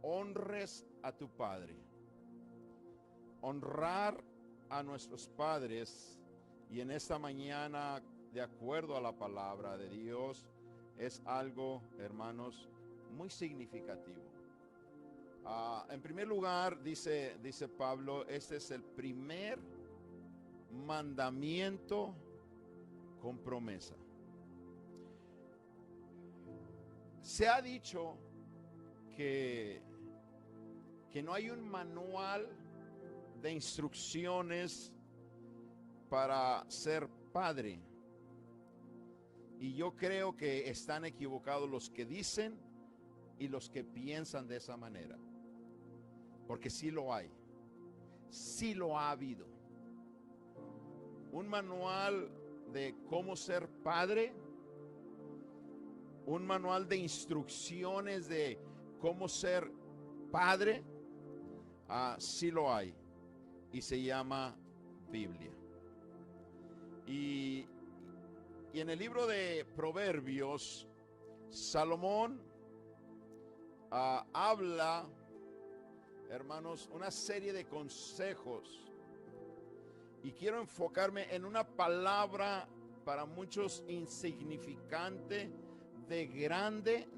honres a tu padre. Honrar a nuestros padres, y en esta mañana, de acuerdo a la palabra de Dios, es algo, hermanos, muy significativo. En primer lugar, dice Pablo, este es el primer mandamiento con promesa. Se ha dicho que no hay un manual de instrucciones para ser padre. Y yo creo que están equivocados los que dicen y los que piensan de esa manera. Porque sí lo hay. Sí lo ha habido. Un manual de cómo ser padre. Un manual de instrucciones de cómo ser padre. Sí lo hay. Y se llama Biblia. Y en el libro de Proverbios, Salomón habla, hermanos, una serie de consejos. Y quiero enfocarme en una palabra para muchos insignificante, de grande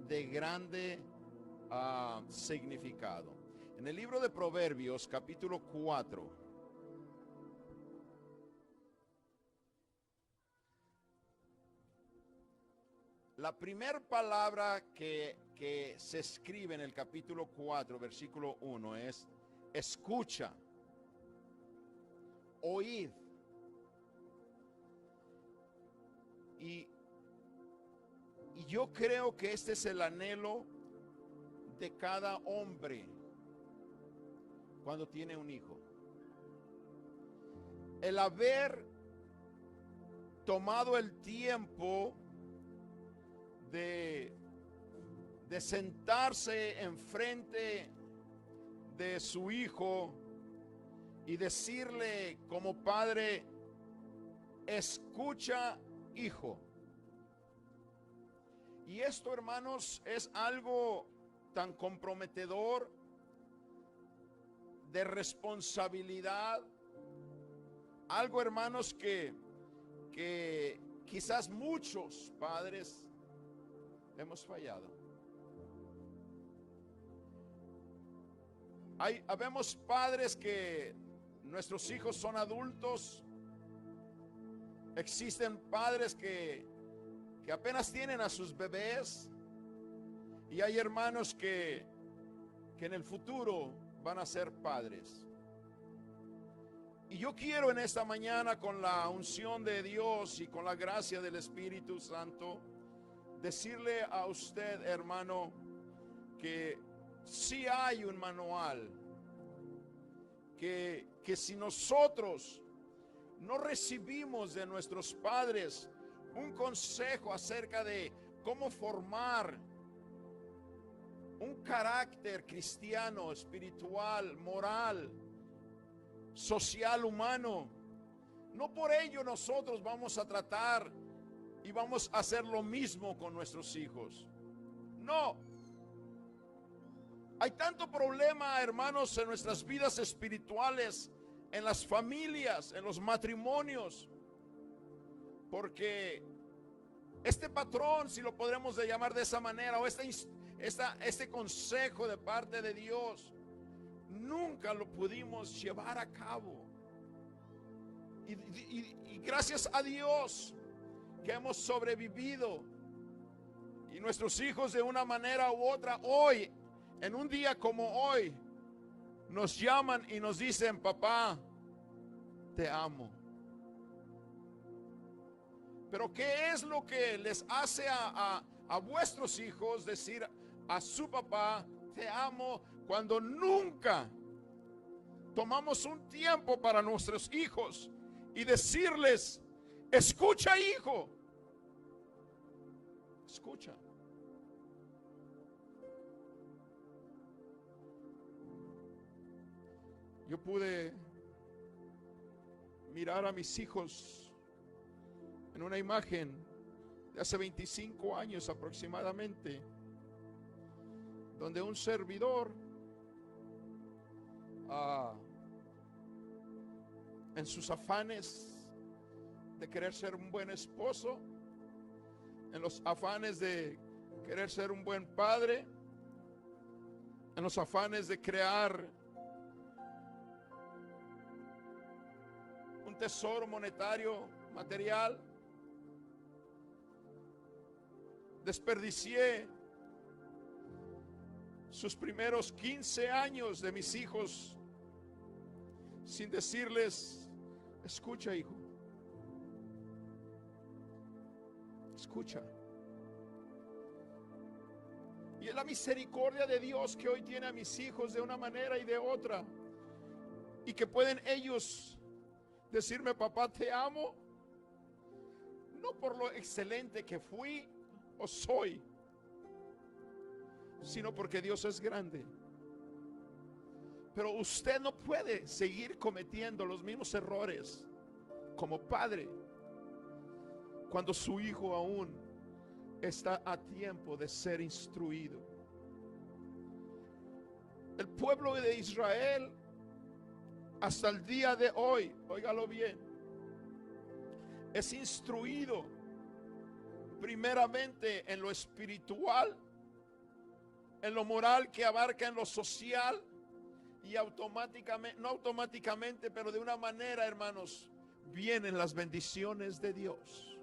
significado. En el libro de Proverbios, capítulo 4. La primera palabra que se escribe en el capítulo 4, versículo 1 es escucha, oíd. Y yo creo que este es el anhelo de cada hombre cuando tiene un hijo. El haber tomado el tiempo de sentarse enfrente de su hijo y decirle como padre, escucha, hijo. Y esto, hermanos, es algo tan comprometedor, de responsabilidad, algo, hermanos, que quizás muchos padres hemos fallado. Habemos padres que nuestros hijos son adultos. Existen padres que apenas tienen a sus bebés. Y hay hermanos que en el futuro van a ser padres. Y yo quiero en esta mañana, con la unción de Dios y con la gracia del Espíritu Santo, decirle a usted, hermano, que sí hay un manual, que si nosotros no recibimos de nuestros padres un consejo acerca de cómo formar un carácter cristiano, espiritual, moral, social, humano, no por ello nosotros vamos a tratar y vamos a hacer lo mismo con nuestros hijos. No. Hay tanto problema, hermanos, en nuestras vidas espirituales, en las familias, en los matrimonios, porque este patrón, si lo podremos llamar de esa manera, o este consejo de parte de Dios, nunca lo pudimos llevar a cabo. Y gracias a Dios que hemos sobrevivido, y nuestros hijos de una manera u otra hoy, en un día como hoy, nos llaman y nos dicen: papá, te amo. Pero ¿qué es lo que les hace a vuestros hijos decir a su papá, te amo, cuando nunca tomamos un tiempo para nuestros hijos y decirles: escucha, hijo, escucha? Yo pude mirar a mis hijos en una imagen de hace 25 años aproximadamente, donde un servidor en sus afanes de querer ser un buen esposo, en los afanes de querer ser un buen padre, en los afanes de crear un tesoro monetario, material, desperdicié sus primeros 15 años de mis hijos sin decirles: escucha, hijo, escucha. Y es la misericordia de Dios que hoy tiene a mis hijos de una manera y de otra, y que pueden ellos decirme: papá, te amo, no por lo excelente que fui o soy, sino porque Dios es grande. Pero usted no puede seguir cometiendo los mismos errores como padre cuando su hijo aún está a tiempo de ser instruido. El pueblo de Israel hasta el día de hoy, óigalo bien, es instruido primeramente en lo espiritual, en lo moral, que abarca en lo social, y automáticamente, no automáticamente, pero de una manera, hermanos, vienen las bendiciones de Dios.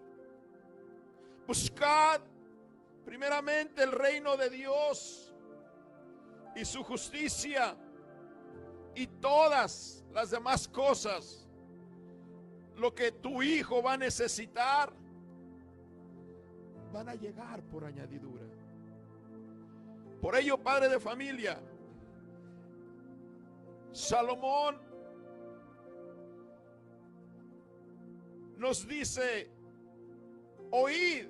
Buscad primeramente el reino de Dios y su justicia, y todas las demás cosas, lo que tu hijo va a necesitar, van a llegar por añadidura. Por ello, padre de familia, Salomón nos dice: oíd.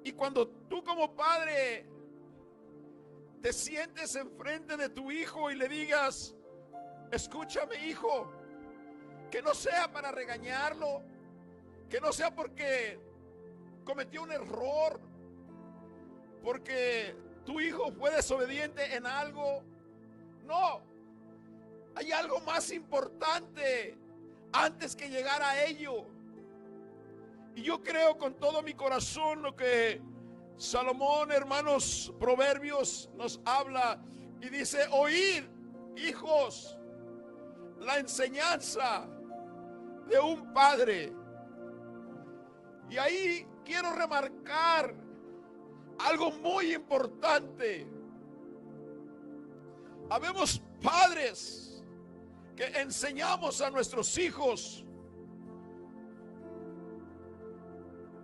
Y cuando tú como padre te sientes enfrente de tu hijo y le digas: escúchame, hijo, que no sea para regañarlo, que no sea porque cometió un error, porque tu hijo fue desobediente en algo. No, hay algo más importante antes que llegar a ello. Y yo creo con todo mi corazón lo que Salomón, hermanos, Proverbios nos habla y dice: oíd, hijos, la enseñanza de un padre. Y ahí quiero remarcar algo muy importante. Habemos padres que enseñamos a nuestros hijos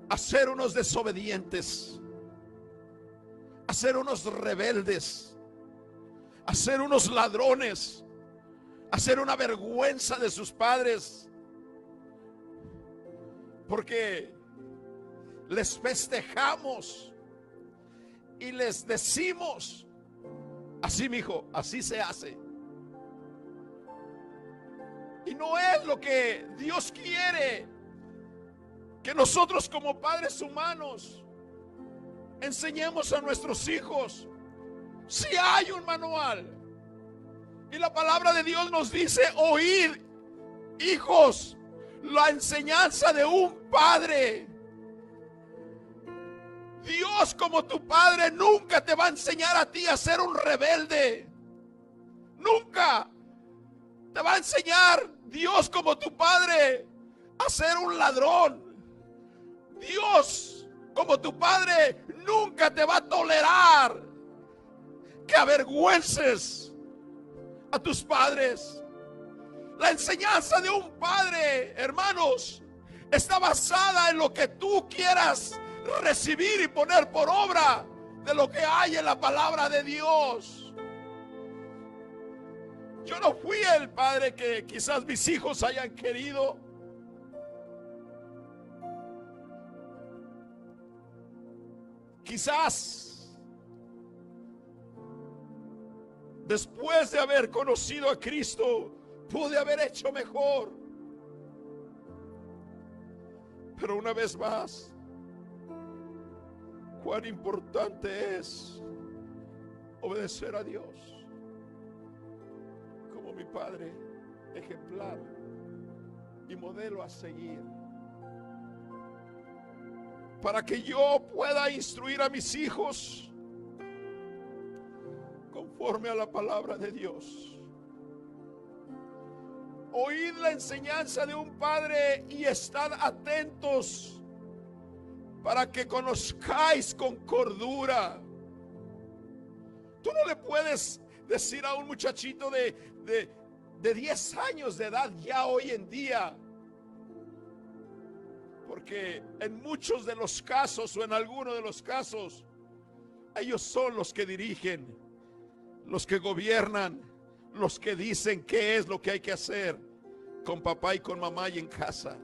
a ser unos desobedientes, a ser unos rebeldes, a ser unos ladrones, a ser una vergüenza de sus padres, porque les festejamos y les decimos: así, mi hijo, así se hace. Y no es lo que Dios quiere que nosotros como padres humanos enseñemos a nuestros hijos. Si hay un manual, y la palabra de Dios nos dice: oíd, hijos, la enseñanza de un padre. Dios, como tu padre, nunca te va a enseñar a ti a ser un rebelde. Nunca te va a enseñar Dios, como tu padre, a ser un ladrón. Dios, como tu padre, nunca te va a tolerar que avergüences a tus padres. La enseñanza de un padre, hermanos, está basada en lo que tú quieras recibir y poner por obra de lo que hay en la palabra de Dios. Yo no fui el padre que quizás mis hijos hayan querido. Quizás después de haber conocido a Cristo pude haber hecho mejor. Pero una vez más, cuán importante es obedecer a Dios. Como mi padre ejemplar y modelo a seguir, para que yo pueda instruir a mis hijos conforme a la palabra de Dios. Oíd la enseñanza de un padre y estad atentos para que conozcáis con cordura. Tú no le puedes decir a un muchachito de 10 años de edad ya hoy en día, porque en muchos de los casos o en algunos de los casos ellos son los que dirigen, los que gobiernan, los que dicen qué es lo que hay que hacer con papá y con mamá y en casa.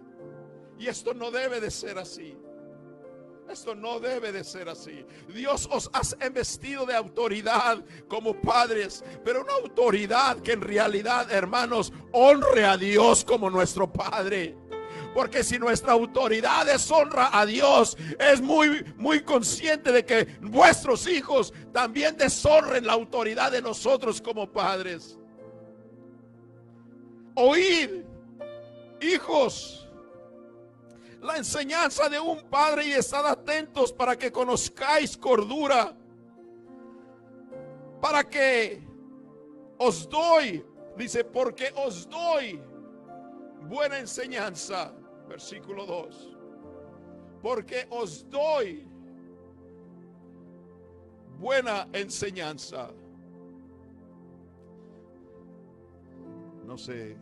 Y esto no debe de ser así. Esto no debe de ser así. Dios os ha investido de autoridad como padres, pero una autoridad que en realidad, hermanos, honre a Dios como nuestro Padre. Porque si nuestra autoridad deshonra a Dios, es muy consciente de que vuestros hijos también deshonren la autoridad de nosotros como padres. Oíd, hijos, la enseñanza de un padre y estad atentos para que conozcáis cordura, para que os doy, dice, porque os doy buena enseñanza. Versículo 2. Porque os doy buena enseñanza. No sé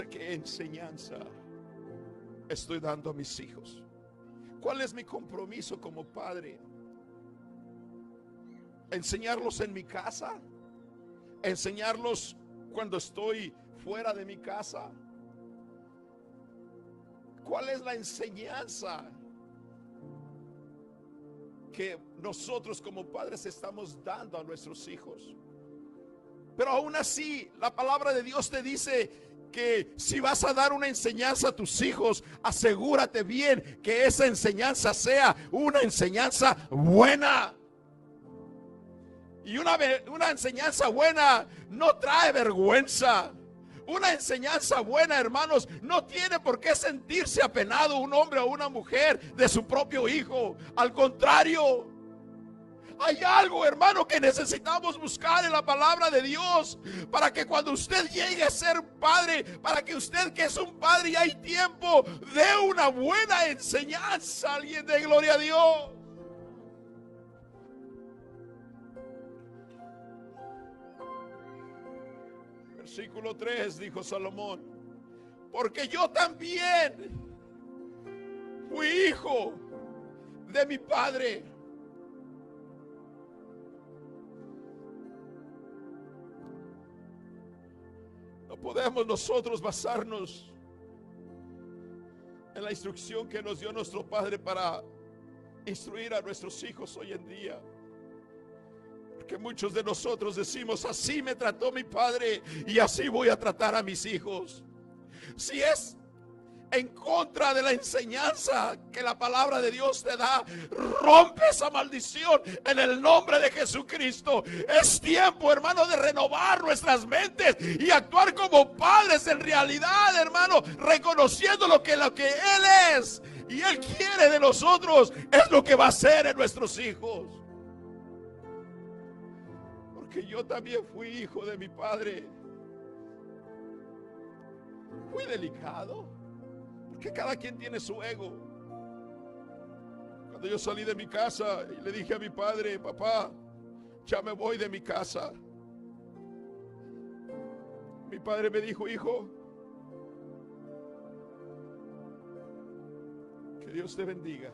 qué enseñanza estoy dando a mis hijos. ¿Cuál es mi compromiso como padre? ¿Enseñarlos en mi casa? ¿Enseñarlos cuando estoy fuera de mi casa? ¿Cuál es la enseñanza que nosotros como padres estamos dando a nuestros hijos? Pero aún así, la palabra de Dios te dice que si vas a dar una enseñanza a tus hijos, asegúrate bien que esa enseñanza sea una enseñanza buena. Y una enseñanza buena no trae vergüenza. Una enseñanza buena, hermanos, no tiene por qué sentirse apenado un hombre o una mujer de su propio hijo. Al contrario, hay algo, hermano, que necesitamos buscar en la palabra de Dios para que cuando usted llegue a ser padre, para que usted que es un padre y hay tiempo, dé una buena enseñanza. Alguien de gloria a Dios. Versículo 3, dijo Salomón, porque yo también fui hijo de mi padre. No podemos nosotros basarnos en la instrucción que nos dio nuestro Padre para instruir a nuestros hijos hoy en día. Porque muchos de nosotros decimos, así me trató mi padre y así voy a tratar a mis hijos. Si es en contra de la enseñanza que la palabra de Dios te da, rompe esa maldición en el nombre de Jesucristo. Es tiempo, hermano, de renovar nuestras mentes y actuar como padres en realidad, hermano, reconociendo lo que Él es y Él quiere de nosotros, es lo que va a hacer en nuestros hijos. Que yo también fui hijo de mi padre. Fui delicado, porque cada quien tiene su ego. Cuando yo salí de mi casa y le dije a mi padre, papá, ya me voy de mi casa, mi padre me dijo, hijo, que Dios te bendiga.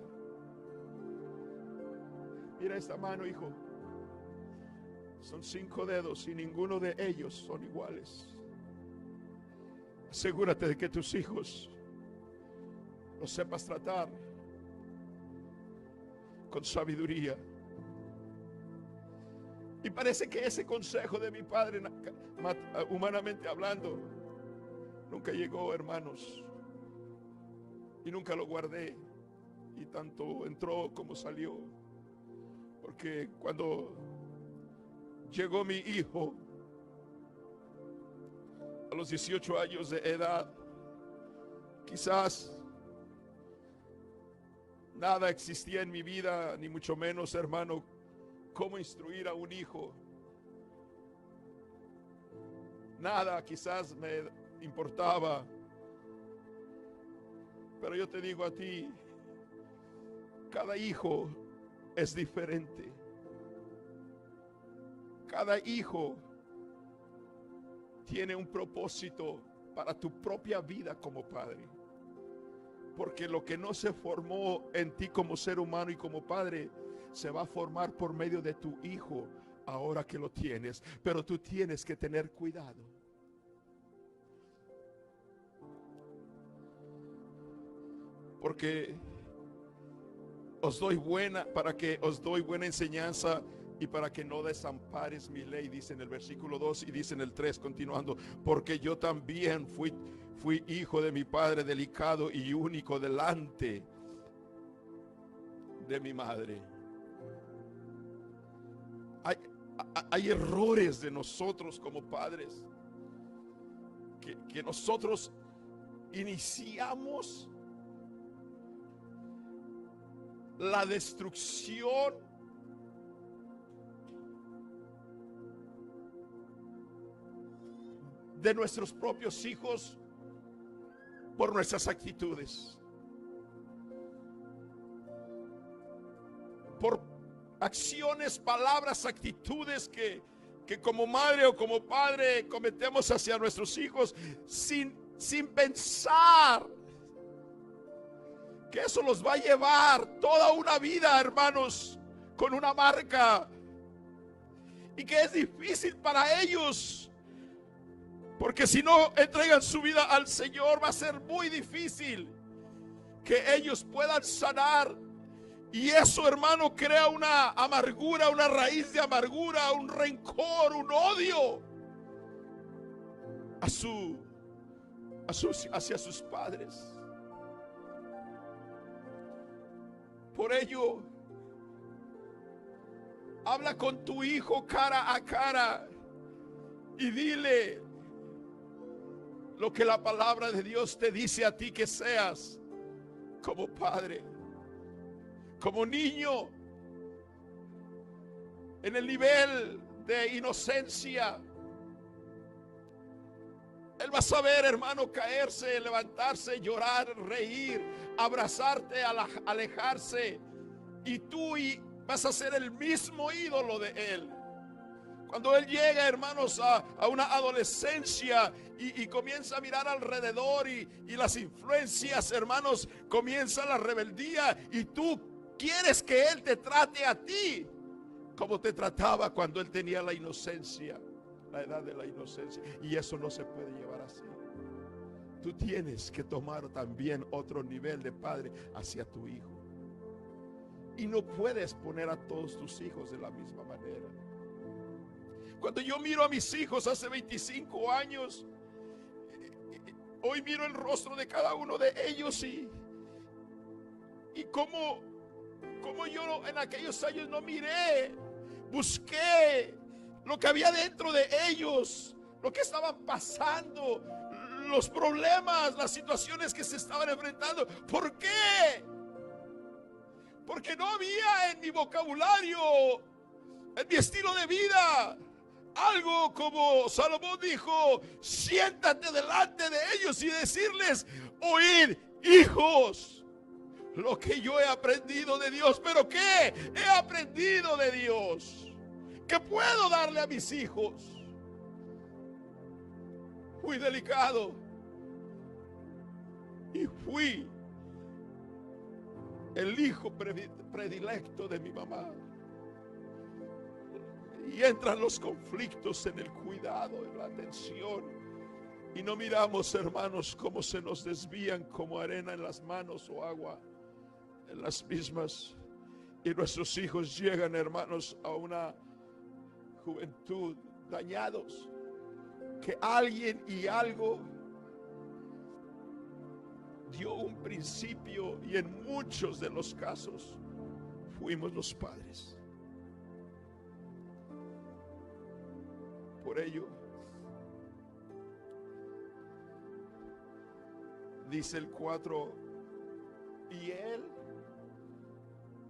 Mira esta mano, hijo. Son 5 dedos y ninguno de ellos son iguales. Asegúrate de que tus hijos los sepas tratar con sabiduría. Y parece que ese consejo de mi padre, humanamente hablando, nunca llegó, hermanos. y nunca lo guardé, y tanto entró como salió, porque cuando llegó mi hijo a los 18 años de edad, quizás nada existía en mi vida, ni mucho menos, hermano, cómo instruir a un hijo. Nada quizás me importaba. Pero yo te digo a ti, cada hijo es diferente. Cada hijo tiene un propósito para tu propia vida como padre. Porque lo que no se formó en ti como ser humano y como padre, se va a formar por medio de tu hijo ahora que lo tienes. Pero tú tienes que tener cuidado. Porque para que os doy buena enseñanza y para que no desampares mi ley, dice en el versículo 2 y dice en el 3 continuando, porque yo también fui hijo de mi padre, delicado y único delante de mi madre. Hay errores de nosotros como padres que nosotros iniciamos la destrucción de nuestros propios hijos por nuestras actitudes, por acciones, palabras, actitudes que como madre o como padre cometemos hacia nuestros hijos sin pensar que eso los va a llevar toda una vida, hermanos, con una marca, y que es difícil para ellos, porque si no entregan su vida al Señor va a ser muy difícil que ellos puedan sanar. Y eso, hermano, crea una amargura, una raíz de amargura, un rencor, un odio hacia sus padres. Por ello, habla con tu hijo cara a cara y dile lo que la palabra de Dios te dice a ti que seas como padre, como niño, en el nivel de inocencia. Él va a saber, hermano, caerse, levantarse, llorar, reír, abrazarte, alejarse. Y tú vas a ser el mismo ídolo de él. Cuando él llega, hermanos, a una adolescencia y comienza a mirar alrededor y las influencias, hermanos, comienza la rebeldía y tú quieres que él te trate a ti como te trataba cuando él tenía la inocencia, la edad de la inocencia. Y eso no se puede llevar así. Tú tienes que tomar también otro nivel de padre hacia tu hijo. Y no puedes poner a todos tus hijos de la misma manera. Cuando yo miro a mis hijos hace 25 años, hoy miro el rostro de cada uno de ellos y como yo en aquellos años no miré, busqué lo que había dentro de ellos, lo que estaban pasando, los problemas, las situaciones que se estaban enfrentando. ¿Por qué? Porque no había en mi vocabulario, en mi estilo de vida, algo como Salomón dijo: siéntate delante de ellos y decirles: oíd, hijos, lo que yo he aprendido de Dios. ¿Pero qué he aprendido de Dios? ¿Qué puedo darle a mis hijos? Fui delicado y fui el hijo predilecto de mi mamá. Y entran los conflictos en el cuidado, en la atención. Y no miramos, hermanos, cómo se nos desvían como arena en las manos o agua en las mismas. Y nuestros hijos llegan, hermanos, a una juventud dañados, que alguien y algo dio un principio y en muchos de los casos fuimos los padres. Por ello, dice el 4, y él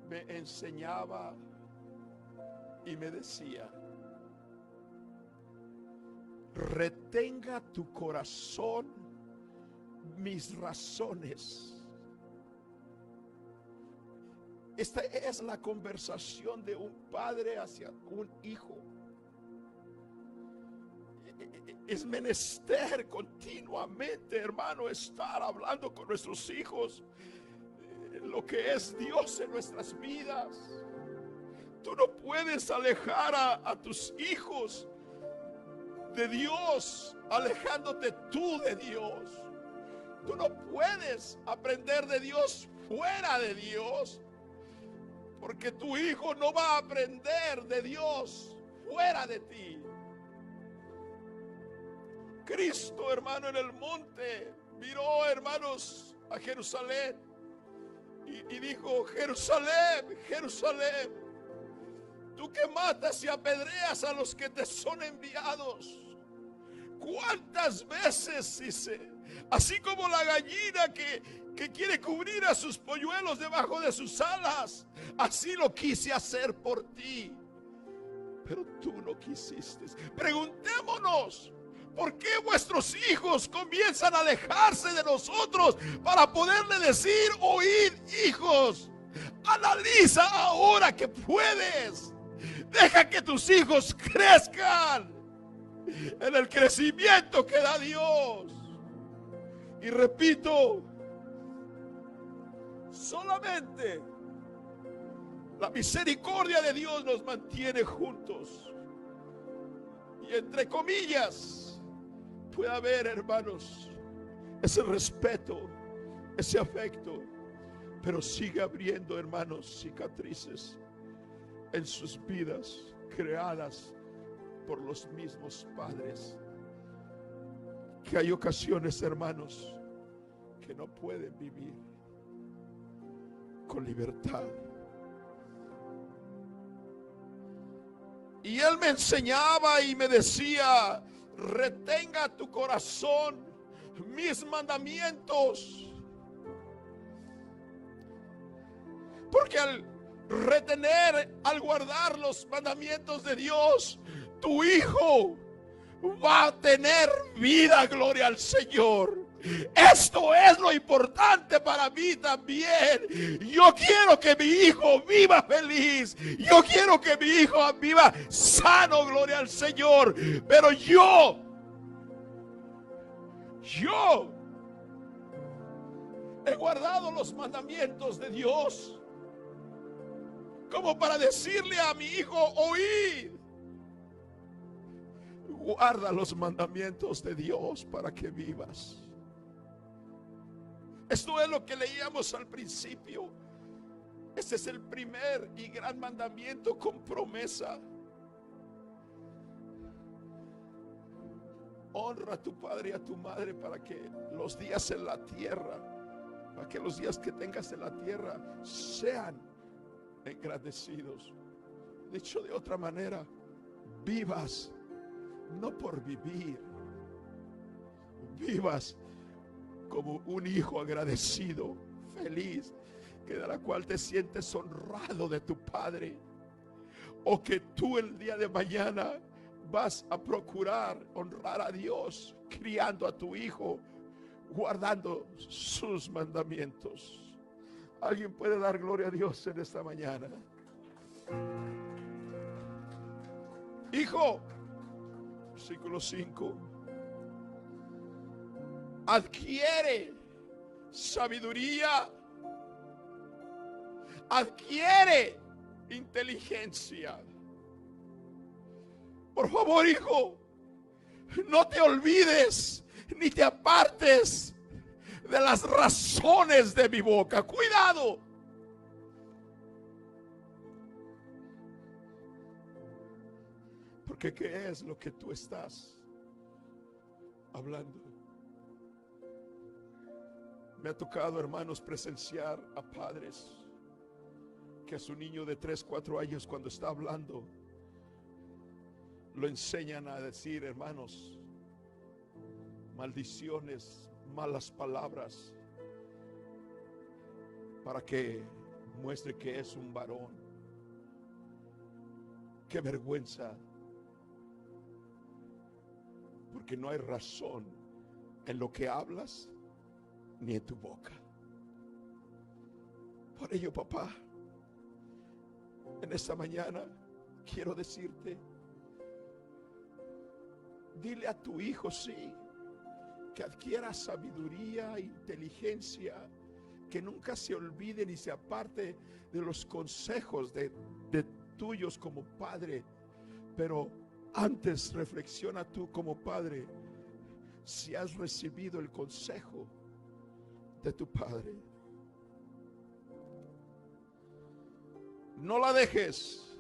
me enseñaba y me decía: retenga tu corazón mis razones. Esta es la conversación de un padre hacia un hijo. Es menester continuamente, hermano, estar hablando con nuestros hijos lo que es Dios en nuestras vidas. Tú no puedes alejar a tus hijos de Dios alejándote tú de Dios. Tú no puedes aprender de Dios fuera de Dios, porque tu hijo no va a aprender de Dios fuera de ti. Cristo, hermano, en el monte miró, hermanos, a Jerusalén y dijo: Jerusalén, Jerusalén, tú que matas y apedreas a los que te son enviados. ¿Cuántas veces, dice, así como la gallina que quiere cubrir a sus polluelos debajo de sus alas, así lo quise hacer por ti, pero tú no quisiste? Preguntémonos: ¿por qué vuestros hijos comienzan a alejarse de nosotros para poderle decir: oíd, hijos? Analiza ahora que puedes. Deja que tus hijos crezcan en el crecimiento que da Dios. Y repito, solamente la misericordia de Dios nos mantiene juntos. Y entre comillas, puede haber, hermanos, ese respeto, ese afecto, pero sigue habiendo, hermanos, cicatrices en sus vidas creadas por los mismos padres, que hay ocasiones, hermanos, que no pueden vivir con libertad. Y él me enseñaba y me decía: retenga tu corazón mis mandamientos, porque al retener, al guardar los mandamientos de Dios, tu hijo va a tener vida. Gloria al Señor. Esto es lo importante para mí también. Yo quiero que mi hijo viva feliz. Yo quiero que mi hijo viva sano. Gloria al Señor. Pero yo he guardado los mandamientos de Dios como para decirle a mi hijo: oíd. Guarda los mandamientos de Dios para que vivas. Esto es lo que leíamos al principio. Este es el primer y gran mandamiento con promesa. Honra a tu padre y a tu madre para que los días en la tierra, para que los días que tengas en la tierra sean engrandecidos. Dicho de otra manera, vivas no por vivir, vivas como un hijo agradecido, feliz, que de la cual te sientes honrado de tu padre, o que tú el día de mañana vas a procurar honrar a Dios criando a tu hijo, guardando sus mandamientos. ¿Alguien puede dar gloria a Dios en esta mañana? Hijo, versículo 5, adquiere sabiduría, adquiere inteligencia. Por favor, hijo, no te olvides ni te apartes de las razones de mi boca. Cuidado. Porque ¿qué es lo que tú estás hablando? Me ha tocado, hermanos, presenciar a padres que a su niño de 3, 4 años, cuando está hablando, lo enseñan a decir, hermanos, maldiciones, malas palabras, para que muestre que es un varón. Qué vergüenza, porque no hay razón en lo que hablas ni en tu boca. Por ello, papá, en esta mañana quiero decirte, dile a tu hijo, sí, que adquiera sabiduría e inteligencia, que nunca se olvide ni se aparte de los consejos de tuyos como padre. Pero antes reflexiona tú como padre si has recibido el consejo de tu padre. No la dejes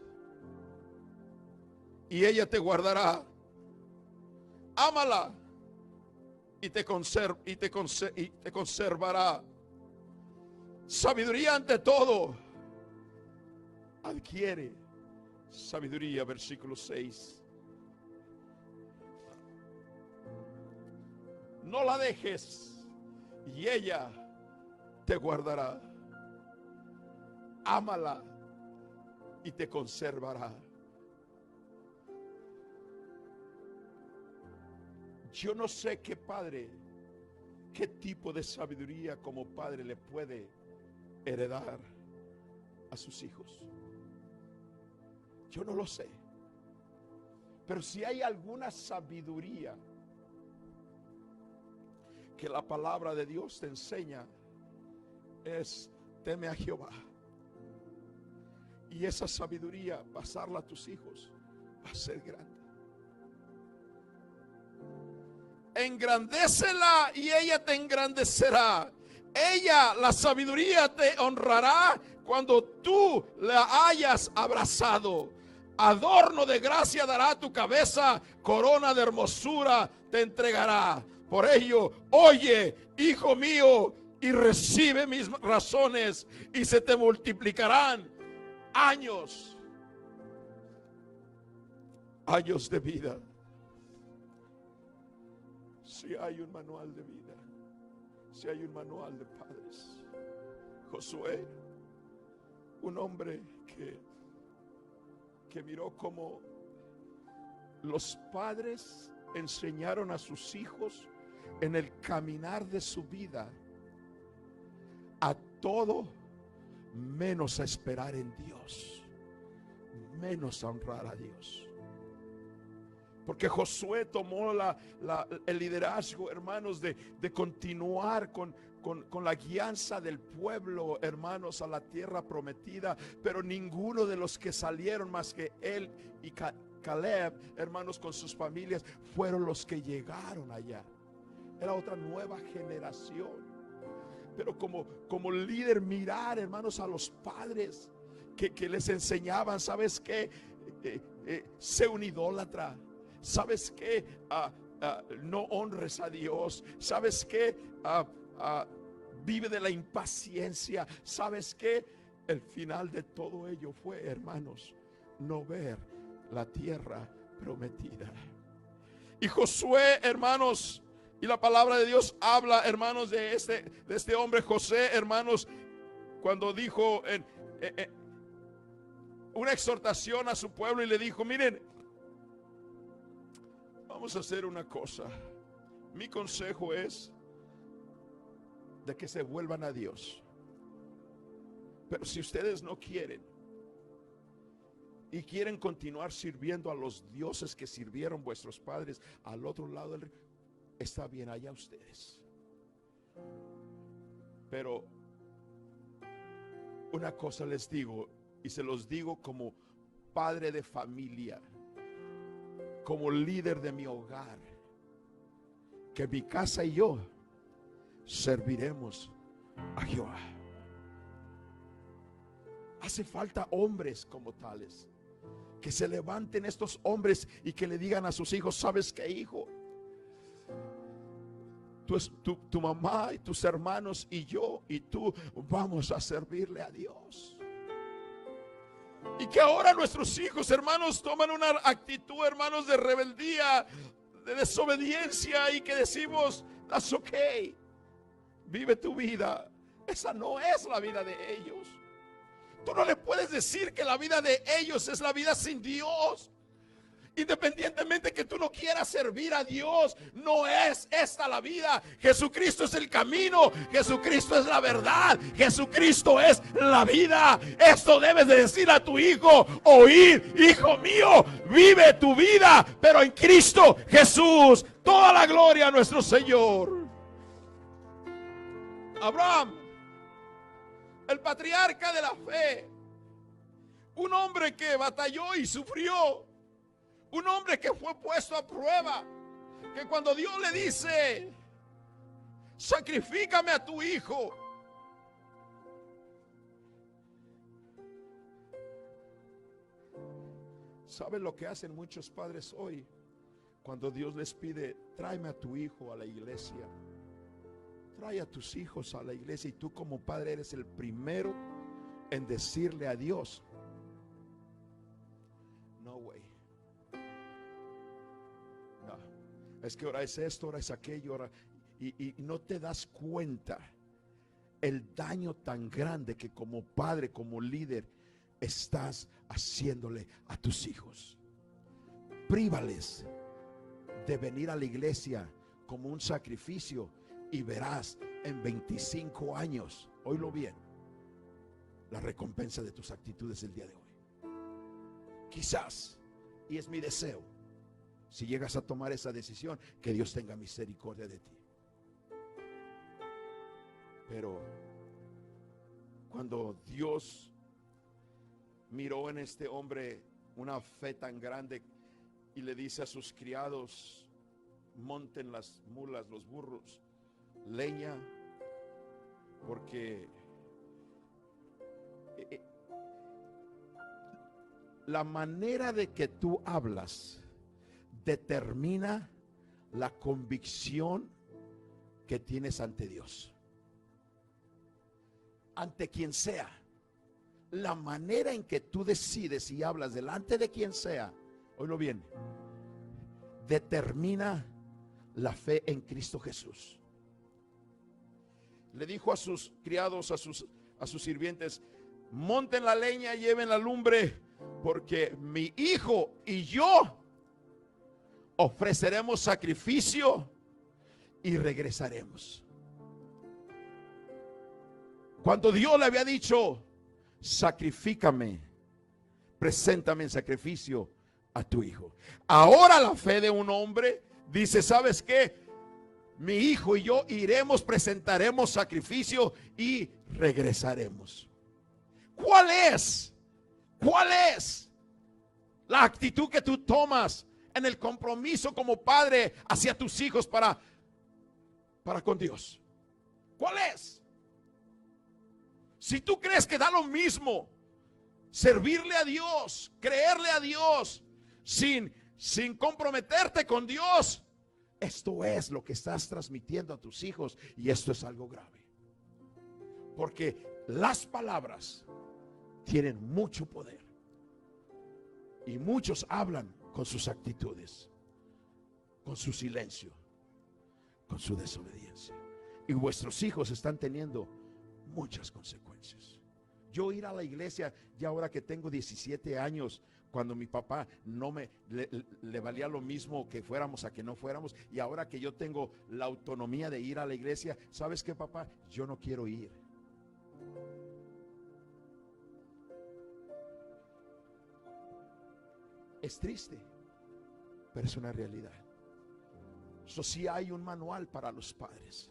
y ella te guardará. Ámala y te conservará. Sabiduría ante todo. Adquiere sabiduría, versículo 6. No la dejes y ella te guardará. Ámala y te conservará. Yo no sé qué padre, qué tipo de sabiduría como padre le puede heredar a sus hijos. Yo no lo sé. Pero si hay alguna sabiduría que la palabra de Dios te enseña, es teme a Jehová. Y esa sabiduría, pasarla a tus hijos, va a ser grande. Engrandécela y ella te engrandecerá. Ella, la sabiduría, te honrará cuando tú la hayas abrazado. Adorno de gracia dará tu cabeza, corona de hermosura te entregará. Por ello, oye, hijo mío, y recibe mis razones, y se te multiplicarán años de vida. Si hay un manual de vida, si hay un manual de padres, Josué, un hombre que miró cómo los padres enseñaron a sus hijos en el caminar de su vida a todo menos a esperar en Dios, menos a honrar a Dios. Porque Josué tomó el liderazgo, hermanos, de continuar con la guianza del pueblo, hermanos, a la tierra prometida. Pero ninguno de los que salieron más que él y Caleb, hermanos, con sus familias, fueron los que llegaron allá. Era otra nueva generación. Pero como líder, mirar, hermanos, a los padres que les enseñaban, ¿sabes qué? Sé un idólatra. ¿Sabes qué? No honres a Dios. ¿Sabes qué? Vive de la impaciencia. ¿Sabes qué? El final de todo ello fue, hermanos, no ver la tierra prometida. Y Josué, hermanos, y la palabra de Dios habla, hermanos, de este hombre José, hermanos, cuando dijo una exhortación a su pueblo y le dijo: miren, vamos a hacer una cosa. Mi consejo es de que se vuelvan a Dios. Pero si ustedes no quieren y quieren continuar sirviendo a los dioses que sirvieron vuestros padres al otro lado del río, está bien, allá ustedes. Pero una cosa les digo, y se los digo como padre de familia, como líder de mi hogar, que mi casa y yo serviremos a Jehová. Hace falta hombres como tales, que se levanten estos hombres y que le digan a sus hijos: ¿sabes qué, hijo? tu mamá y tus hermanos y yo y tú vamos a servirle a Dios. Y que ahora nuestros hijos, hermanos, toman una actitud, hermanos, de rebeldía, de desobediencia, y que decimos, that's okay, vive tu vida. Esa no es la vida de ellos. Tú no le puedes decir que la vida de ellos es la vida sin Dios. Independientemente que tú no quieras servir a Dios, no es esta la vida. Jesucristo es el camino, Jesucristo es la verdad, Jesucristo es la vida. Esto debes de decir a tu hijo: oír, hijo mío, vive tu vida, pero en Cristo Jesús. Toda la gloria a nuestro Señor. Abraham, el patriarca de la fe, un hombre que batalló y sufrió, un hombre que fue puesto a prueba, que cuando Dios le dice: sacrifícame a tu hijo, ¿saben lo que hacen muchos padres hoy? Cuando Dios les pide: tráeme a tu hijo a la iglesia, trae a tus hijos a la iglesia, y tú como padre eres el primero en decirle a Dios: no way. Es que ahora es esto, ahora es aquello, ahora, y no te das cuenta el daño tan grande que como padre, como líder, estás haciéndole a tus hijos. Prívales de venir a la iglesia como un sacrificio, y verás en 25 años, oílo bien, la recompensa de tus actitudes el día de hoy. Quizás, y es mi deseo, si llegas a tomar esa decisión, que Dios tenga misericordia de ti. Pero cuando Dios miró en este hombre una fe tan grande, y le dice a sus criados: monten las mulas, los burros, leña, porque la manera de que tú hablas determina la convicción que tienes ante Dios, ante quien sea. La manera en que tú decides y hablas delante de quien sea, oílo bien, determina la fe en Cristo Jesús. Le dijo a sus criados, a sus sirvientes: monten la leña, lleven la lumbre, porque mi hijo y yo ofreceremos sacrificio y regresaremos. Cuando Dios le había dicho: sacrifícame, preséntame en sacrificio a tu hijo, ahora la fe de un hombre dice: ¿sabes qué? Mi hijo y yo iremos, presentaremos sacrificio y regresaremos. ¿Cuál es la actitud que tú tomas en el compromiso como padre hacia tus hijos para con Dios? ¿Cuál es? Si tú crees que da lo mismo servirle a Dios, creerle a Dios, sin comprometerte con Dios, esto es lo que estás transmitiendo a tus hijos, y esto es algo grave, porque las palabras tienen mucho poder, y muchos hablan con sus actitudes, con su silencio, con su desobediencia, y vuestros hijos están teniendo muchas consecuencias. Yo ir a la iglesia, ya ahora que tengo 17 años, cuando mi papá no le valía lo mismo que fuéramos a que no fuéramos, y ahora que yo tengo la autonomía de ir a la iglesia, ¿sabes qué, papá? Yo no quiero ir. Es triste, pero es una realidad. Eso sí, hay un manual para los padres.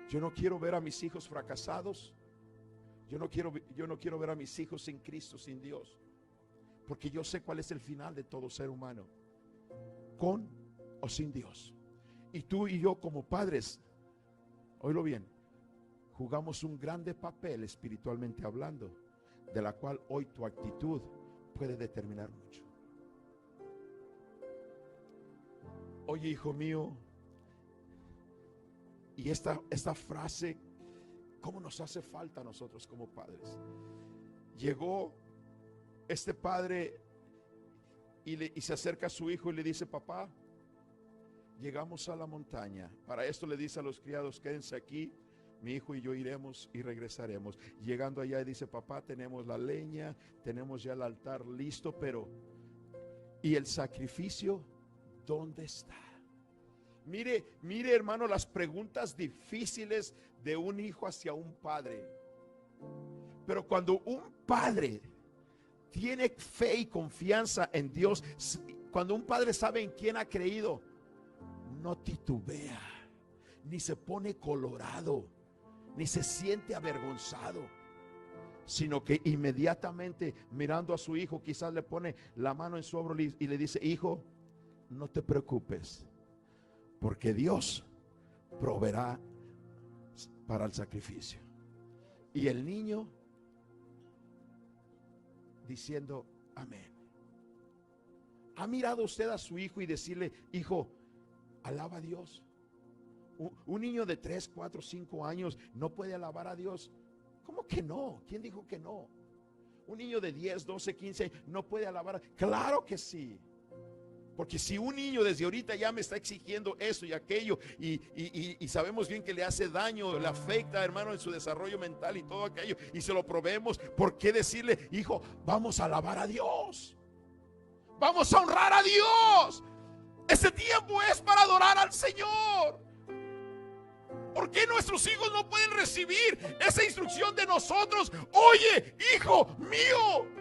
Yo no quiero ver a mis hijos fracasados. Yo no quiero ver a mis hijos sin Cristo, sin Dios, porque yo sé cuál es el final de todo ser humano, con o sin Dios. Y tú y yo como padres, oílo bien, jugamos un grande papel espiritualmente hablando, de la cual hoy tu actitud puede determinar mucho. Oye, hijo mío, Y esta frase, ¿cómo nos hace falta a nosotros como padres? Llegó este padre y se acerca a su hijo y le dice: papá, llegamos a la montaña. Para esto le dice a los criados: quédense aquí, mi hijo y yo iremos y regresaremos. Llegando allá dice: papá, tenemos la leña, tenemos ya el altar listo, pero ¿y el sacrificio dónde está? Mire hermano, las preguntas difíciles de un hijo hacia un padre. Pero cuando un padre tiene fe y confianza en Dios, cuando un padre sabe en quién ha creído, no titubea, ni se pone colorado, ni se siente avergonzado, sino que inmediatamente mirando a su hijo, quizás le pone la mano en su hombro y le dice: hijo, no te preocupes, porque Dios proveerá para el sacrificio. Y el niño diciendo: amén. ¿Ha mirado usted a su hijo y decirle: hijo, alaba a Dios? Un niño de 3, 4, 5 años no puede alabar a Dios. ¿Cómo que no? ¿Quién dijo que no? Un niño de 10, 12, 15 no puede alabar. Claro que sí. Porque si un niño desde ahorita ya me está exigiendo eso y aquello, y sabemos bien que le hace daño, le afecta, hermano, en su desarrollo mental y todo aquello, y se lo proveemos, ¿por qué decirle: hijo, vamos a alabar a Dios, vamos a honrar a Dios? Este tiempo es para adorar al Señor. ¿Por qué nuestros hijos no pueden recibir esa instrucción de nosotros? Oye, hijo mío.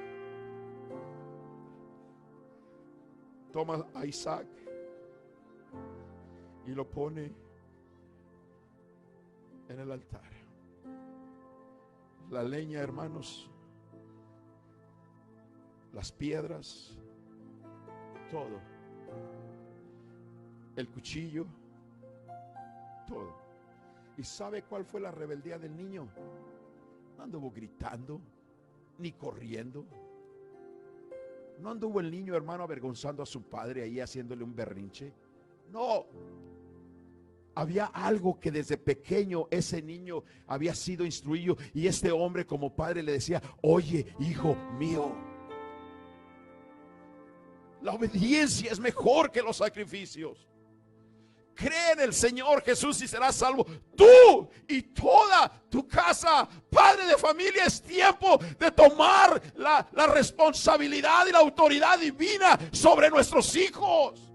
Toma a Isaac y lo pone en el altar. La leña, hermanos, las piedras, todo, el cuchillo, todo. ¿Y sabe cuál fue la rebeldía del niño? No anduvo gritando ni corriendo. No anduvo el niño, hermano, avergonzando a su padre ahí, haciéndole un berrinche. No. Había algo que desde pequeño ese niño había sido instruido, y este hombre como padre le decía: oye, hijo mío, la obediencia es mejor que los sacrificios. Cree en el Señor Jesús y serás salvo, tú y toda tu casa. Padre de familia, es tiempo de tomar la responsabilidad y la autoridad divina sobre nuestros hijos.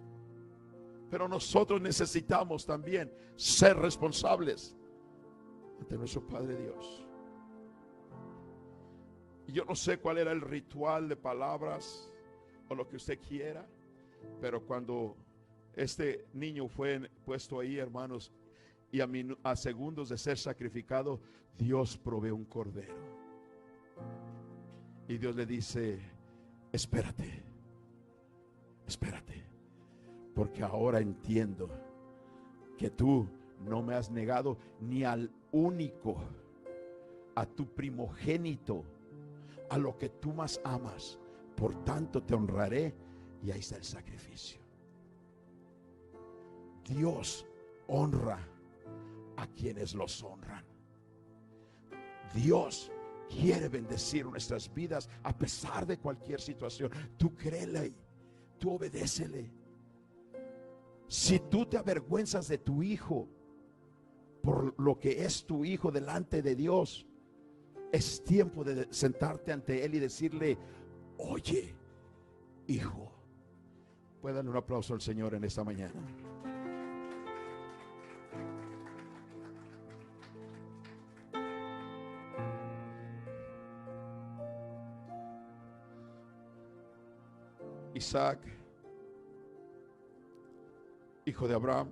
Pero nosotros necesitamos también ser responsables ante nuestro Padre Dios. Y yo no sé cuál era el ritual de palabras o lo que usted quiera, pero cuando este niño fue puesto ahí, hermanos, y a segundos de ser sacrificado, Dios provee un cordero. Y Dios le dice: espérate, espérate, porque ahora entiendo que tú no me has negado ni al único, a tu primogénito, a lo que tú más amas. Por tanto te honraré. Y ahí está el sacrificio. Dios honra a quienes los honran. Dios quiere bendecir nuestras vidas a pesar de cualquier situación. Tú créele, tú obedécele. Si tú te avergüenzas de tu hijo por lo que es tu hijo delante de Dios, es tiempo de sentarte ante él y decirle: oye, hijo. Puede darle un aplauso al Señor en esta mañana. Isaac, hijo de Abraham,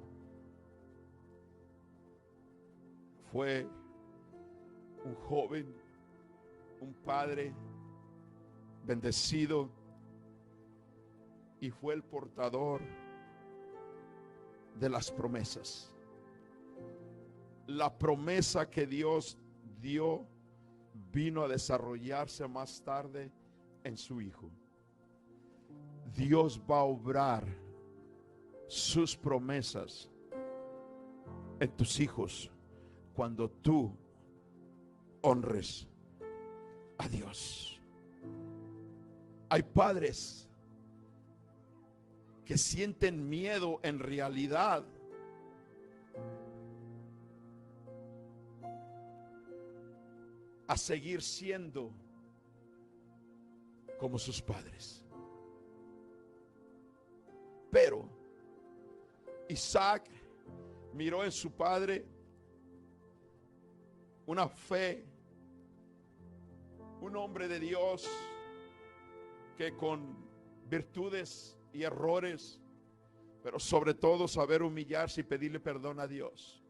fue un joven, un padre bendecido, y fue el portador de las promesas. La promesa que Dios dio vino a desarrollarse más tarde en su hijo. Dios va a obrar sus promesas en tus hijos cuando tú honres a Dios. Hay padres que sienten miedo en realidad a seguir siendo como sus padres. Pero Isaac miró en su padre una fe, un hombre de Dios que con virtudes y errores, pero sobre todo saber humillarse y pedirle perdón a Dios.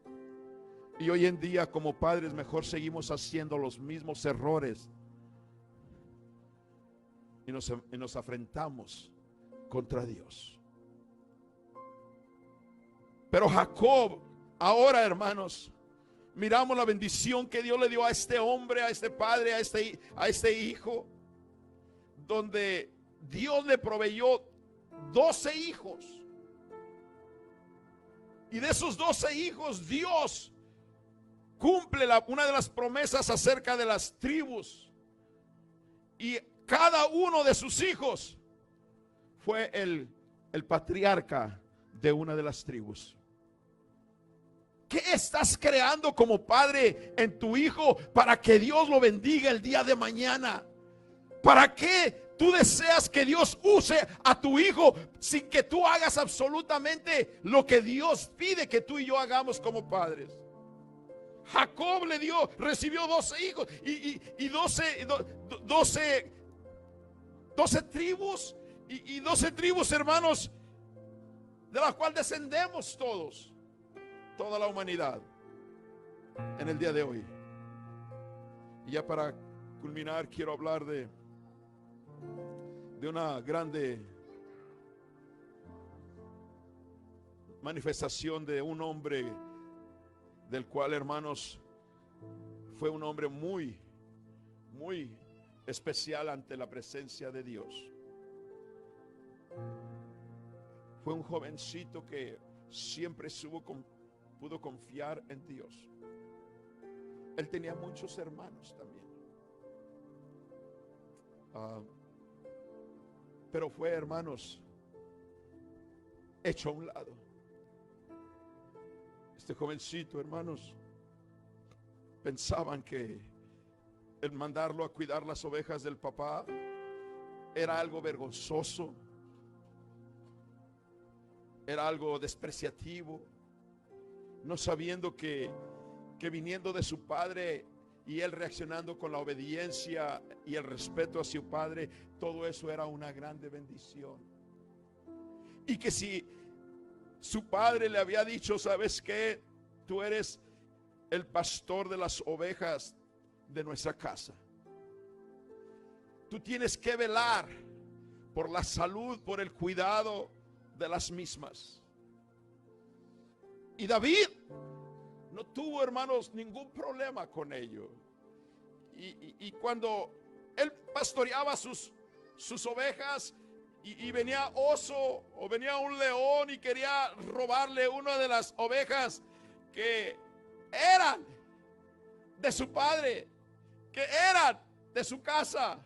Y hoy en día como padres mejor seguimos haciendo los mismos errores y nos afrentamos contra Dios. Pero Jacob, ahora, hermanos, miramos la bendición que Dios le dio a este hombre, a este padre, a este hijo, donde Dios le proveyó 12 hijos. Y de esos 12 hijos, Dios cumple una de las promesas acerca de las tribus. Y cada uno de sus hijos fue el patriarca de una de las tribus. ¿Qué estás creando como padre en tu hijo para que Dios lo bendiga el día de mañana? ¿Para qué tú deseas que Dios use a tu hijo sin que tú hagas absolutamente lo que Dios pide que tú y yo hagamos como padres? Jacob recibió 12 hijos y 12 tribus y 12 tribus, hermanos, de las cuales descendemos todos, toda la humanidad en el día de hoy. Y ya para culminar quiero hablar de una grande manifestación de un hombre del cual, hermanos, fue un hombre muy, muy especial ante la presencia de Dios. Fue un jovencito que siempre pudo confiar en Dios. Él tenía muchos hermanos también. Pero fue, hermanos, hecho a un lado. Este jovencito, hermanos, pensaban que el mandarlo a cuidar las ovejas del papá era algo vergonzoso, era algo despreciativo, no sabiendo que viniendo de su padre y él reaccionando con la obediencia y el respeto a su padre, todo eso era una grande bendición. Y que si su padre le había dicho, ¿sabes qué? Tú eres el pastor de las ovejas de nuestra casa. Tú tienes que velar por la salud, por el cuidado de las mismas. Y David no tuvo, hermanos, ningún problema con ello. Y cuando él pastoreaba sus ovejas y venía oso o venía un león y quería robarle una de las ovejas que eran de su padre, que eran de su casa,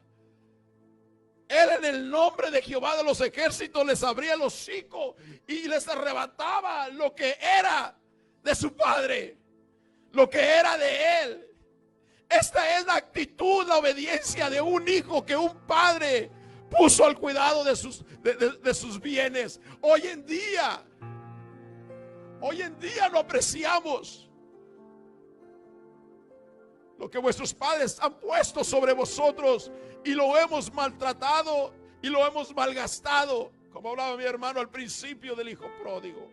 él en el nombre de Jehová de los ejércitos les abría el hocico y les arrebataba lo que era de su padre, lo que era de él. Esta es la actitud, la obediencia de un hijo que un padre puso al cuidado de sus bienes. Hoy en día no apreciamos lo que vuestros padres han puesto sobre vosotros y lo hemos maltratado y lo hemos malgastado, como hablaba mi hermano al principio del hijo pródigo.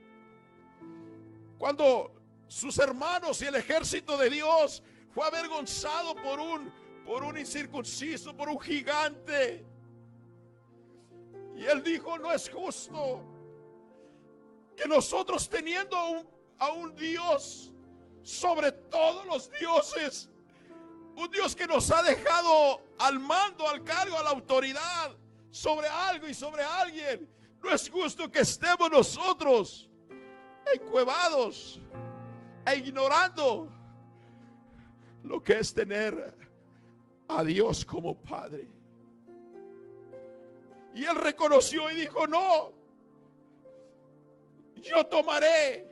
Cuando sus hermanos y el ejército de Dios fue avergonzado por un incircunciso, por un gigante, y él dijo: no es justo que nosotros, teniendo a un Dios sobre todos los dioses, un Dios que nos ha dejado al mando, al cargo, a la autoridad sobre algo y sobre alguien, no es justo que estemos nosotros encuevados e ignorando lo que es tener a Dios como Padre. Y él reconoció y dijo: no, yo tomaré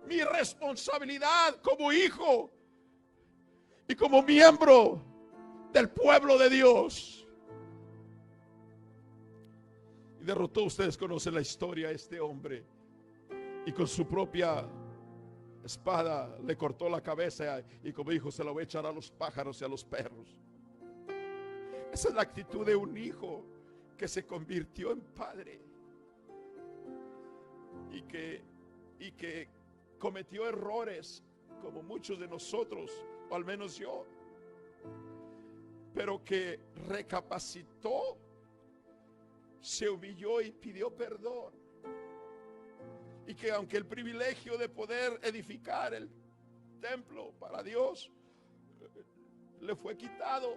mi responsabilidad como hijo y como miembro del pueblo de Dios. Y derrotó, ustedes conocen la historia, a este hombre, y con su propia espada le cortó la cabeza, y como dijo, se la voy a echar a los pájaros y a los perros. Esa es la actitud de un hijo que se convirtió en padre y que cometió errores como muchos de nosotros, o al menos yo, pero que recapacitó, se humilló y pidió perdón. Y que aunque el privilegio de poder edificar el templo para Dios le fue quitado,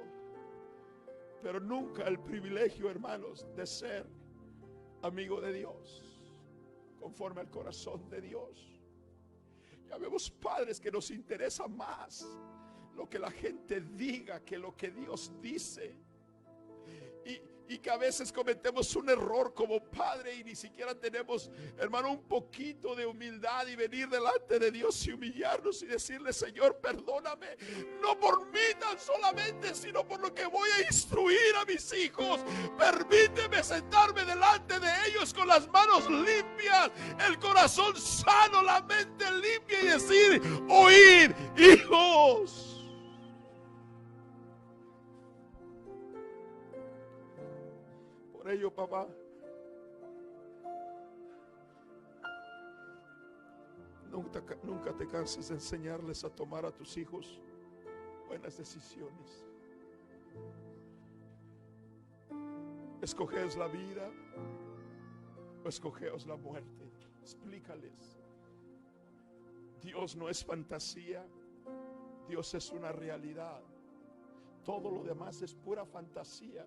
pero nunca el privilegio, hermanos, de ser amigo de Dios, conforme al corazón de Dios. Ya vemos padres que nos interesa más lo que la gente diga que lo que Dios dice. Y que a veces cometemos un error como padre y ni siquiera tenemos, hermano, un poquito de humildad y venir delante de Dios y humillarnos y decirle: Señor, perdóname, no por mí tan solamente, sino por lo que voy a instruir a mis hijos. Permíteme sentarme delante de ellos con las manos limpias, el corazón sano, la mente limpia, y decir: oíd, hijos. Por ello, papá, nunca te canses de enseñarles a tomar a tus hijos buenas decisiones. Escogeos la vida o escogeos la muerte. Explícales. Dios no es fantasía, Dios es una realidad. Todo lo demás es pura fantasía.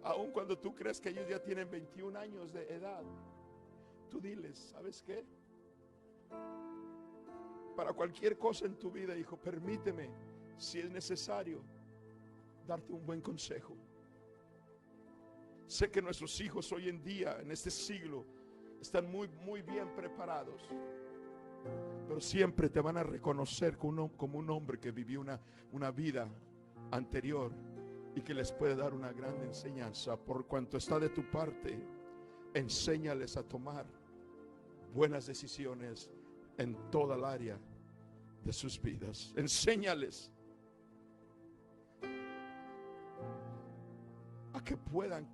Aun cuando tú crees que ellos ya tienen 21 años de edad, tú diles: ¿sabes qué? Para cualquier cosa en tu vida, hijo, permíteme, si es necesario, darte un buen consejo. Sé que nuestros hijos hoy en día, en este siglo, están muy bien preparados, pero siempre te van a reconocer como un hombre que vivió una vida anterior y que les puede dar una gran enseñanza. Por cuanto está de tu parte, enséñales a tomar buenas decisiones en toda el área de sus vidas. Enséñales a que puedan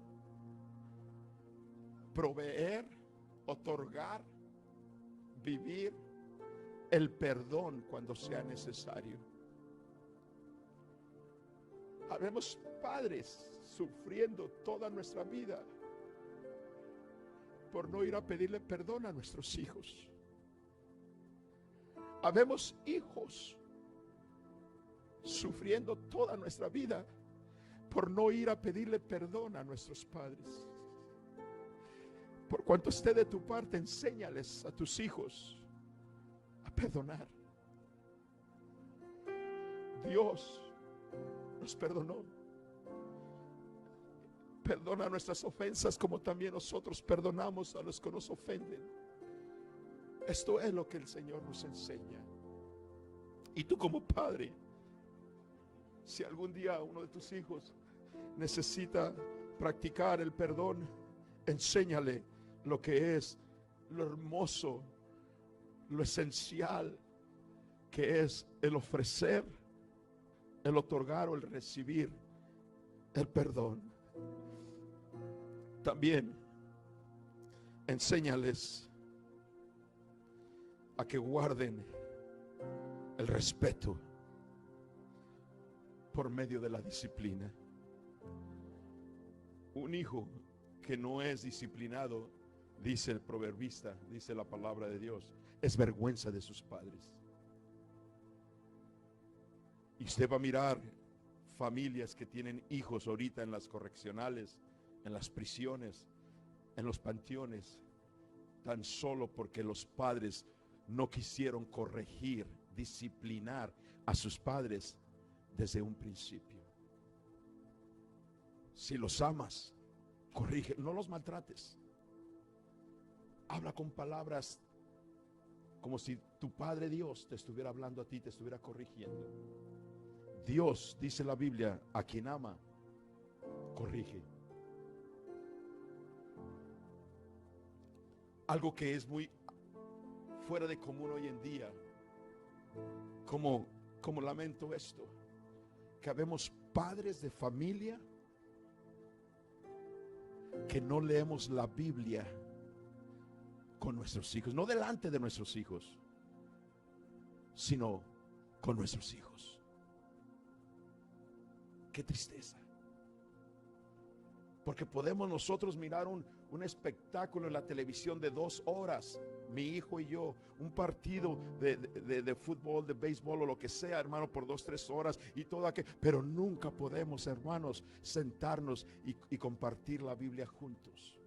proveer, otorgar, vivir el perdón cuando sea necesario. Habemos padres sufriendo toda nuestra vida por no ir a pedirle perdón a nuestros hijos. Habemos hijos sufriendo toda nuestra vida por no ir a pedirle perdón a nuestros padres. Por cuanto esté de tu parte, enséñales a tus hijos a perdonar. Dios nos perdonó. Perdona nuestras ofensas como también nosotros perdonamos a los que nos ofenden. Esto es lo que el Señor nos enseña. Y tú, como padre, si algún día uno de tus hijos necesita practicar el perdón, enséñale lo que es, lo hermoso, lo esencial que es el ofrecer, el otorgar o el recibir el perdón. También enséñales a que guarden el respeto por medio de la disciplina. Un hijo que no es disciplinado, dice el proverbista, dice la palabra de Dios, es vergüenza de sus padres. Y usted va a mirar familias que tienen hijos ahorita en las correccionales, en las prisiones, en los panteones, tan solo porque los padres no quisieron corregir, disciplinar a sus padres desde un principio. Si los amas, corrige, no los maltrates. Habla con palabras como si tu Padre Dios te estuviera hablando a ti, te estuviera corrigiendo. Dios, dice la Biblia, a quien ama, corrige. Algo que es muy fuera de común hoy en día, como lamento esto, que habemos padres de familia que no leemos la Biblia con nuestros hijos, no delante de nuestros hijos, sino con nuestros hijos. Qué tristeza. Porque podemos nosotros mirar un espectáculo en la televisión de 2 horas, mi hijo y yo, un partido de fútbol, de béisbol o lo que sea, hermano, por 2, 3 horas y todo aquello, pero nunca podemos, hermanos, sentarnos y compartir la Biblia juntos.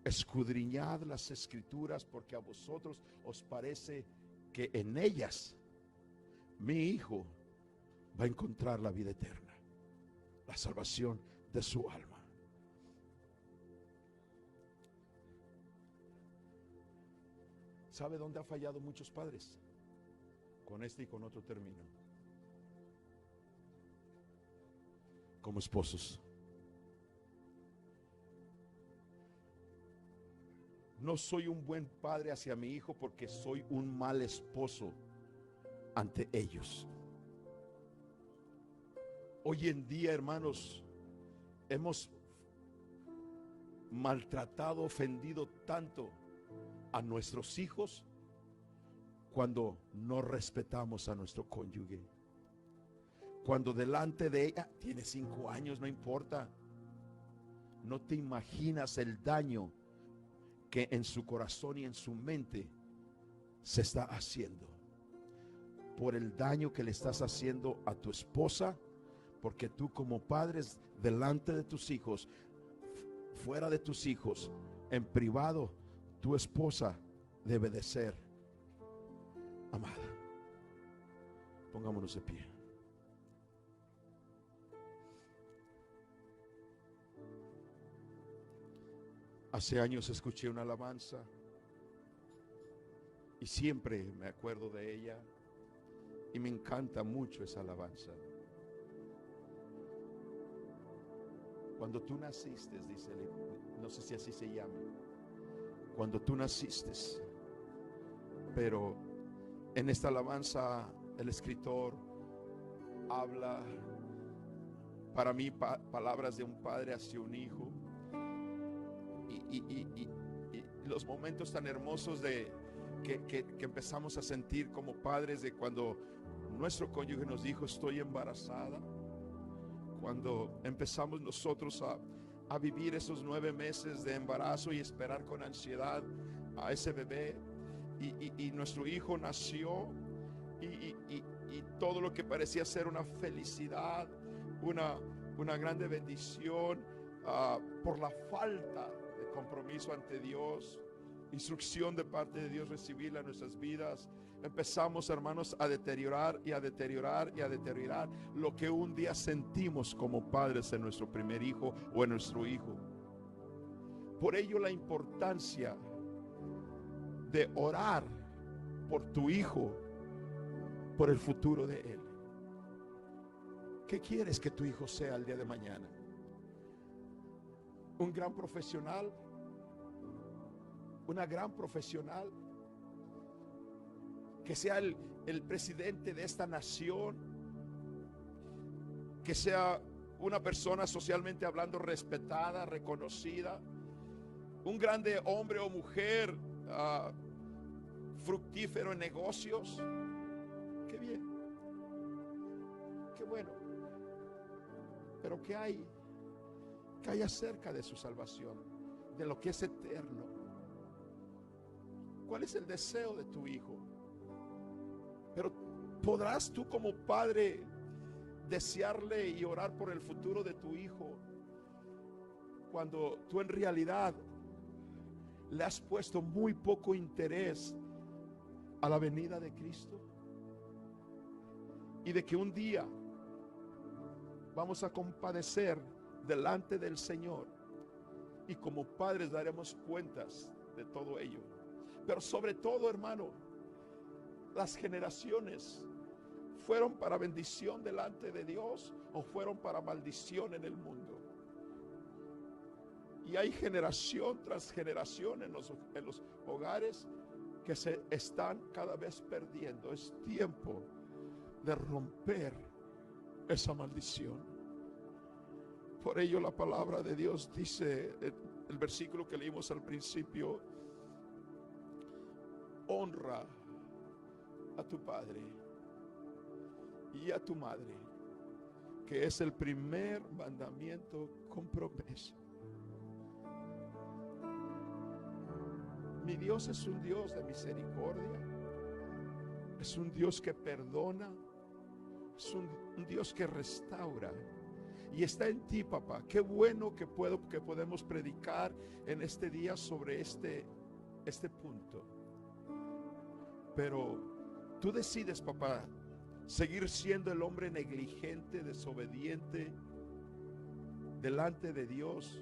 Escudriñad las escrituras, porque a vosotros os parece que en ellas mi hijo va a encontrar la vida eterna, la salvación de su alma. ¿Sabe dónde ha fallado muchos padres? Con este y con otro término. Como esposos. No soy un buen padre hacia mi hijo porque soy un mal esposo ante ellos. Hoy en día, hermanos, hemos maltratado, ofendido tanto a nuestros hijos cuando no respetamos a nuestro cónyuge. Cuando delante de ella, tiene 5 años, no importa. No te imaginas el daño que en su corazón y en su mente se está haciendo por el daño que le estás haciendo a tu esposa, porque tú como padres delante de tus hijos, fuera de tus hijos, en privado, tu esposa debe de ser amada. Pongámonos de pie. Hace años escuché una alabanza y siempre me acuerdo de ella y me encanta mucho esa alabanza. Cuando tú naciste, dice, no sé si así se llama, cuando tú naciste, pero en esta alabanza el escritor habla para mí palabras de un padre hacia un hijo. Y los momentos tan hermosos que empezamos a sentir como padres, de cuando nuestro cónyuge nos dijo estoy embarazada, cuando empezamos nosotros a vivir esos 9 meses de embarazo y esperar con ansiedad a ese bebé, y nuestro hijo nació, y todo lo que parecía ser una felicidad, una grande bendición, por la falta compromiso ante Dios, instrucción de parte de Dios recibirla en nuestras vidas, empezamos, hermanos, a deteriorar y a deteriorar y a deteriorar lo que un día sentimos como padres en nuestro primer hijo o en nuestro hijo. Por ello la importancia de orar por tu hijo, por el futuro de él. ¿Qué quieres que tu hijo sea el día de mañana? ¿Un gran profesional? ¿Una gran profesional? ¿Que sea el presidente de esta nación? ¿Que sea una persona socialmente hablando respetada, reconocida? ¿Un grande hombre o mujer fructífero en negocios? Qué bien, qué bueno. Pero ¿qué hay acerca de su salvación, de lo que es eterno? ¿Cuál es el deseo de tu hijo? Pero ¿podrás tú como padre desearle y orar por el futuro de tu hijo cuando tú en realidad le has puesto muy poco interés a la venida de Cristo, y de que un día vamos a compadecer delante del Señor, y como padres daremos cuentas de todo ello. Pero sobre todo, hermano, las generaciones fueron para bendición delante de Dios o fueron para maldición en el mundo. Y hay generación tras generación en los hogares que se están cada vez perdiendo. Es tiempo de romper esa maldición. Por ello la palabra de Dios dice, el versículo que leímos al principio: honra a tu padre y a tu madre, que es el primer mandamiento con promesa. Mi Dios es un Dios de misericordia, es un Dios que perdona, es un Dios que restaura. Y está en ti, papá. Qué bueno que podemos predicar en este día sobre este punto. Pero tú decides, papá, seguir siendo el hombre negligente, desobediente delante de Dios,